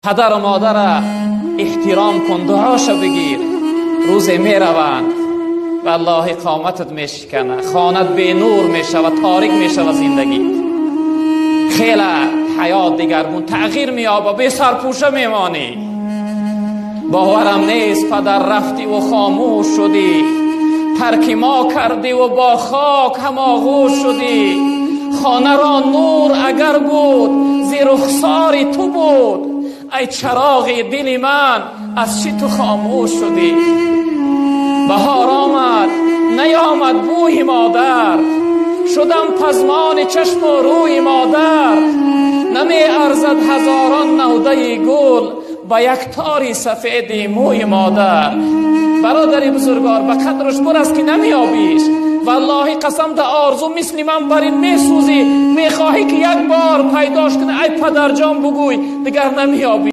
پدر و مادر احترام کن، دعاشو بگیر. روزی می روند والله قامتت می شکنه، خانت به نور می شود، تاریک می شود زندگی. خیلی حیات دیگرگون تغییر می یابه، بی سرپوشه می مانی. باورم نیست پدر رفتی و خاموش شدی، ترک ما کردی و با خاک هم آغوش شدی. خانه را نور اگر بود زی رخسار تو بود، ای چراغ دل من از چی تو خاموش شدی؟ بهار آمد نیامد بوی مادر، شدم پزمان چشم و روی مادر. نمی ارزد هزاران نوده گل با یک تاری سفید موی مادر. برادری بزرگوار به قدرش برس که نمی آبیش، والله قسم ده آرزو مثل من بر این می سوزی، می خواهی که یک بار پیداش کنی. ای پدر جان بگوی دیگر نمی آبی.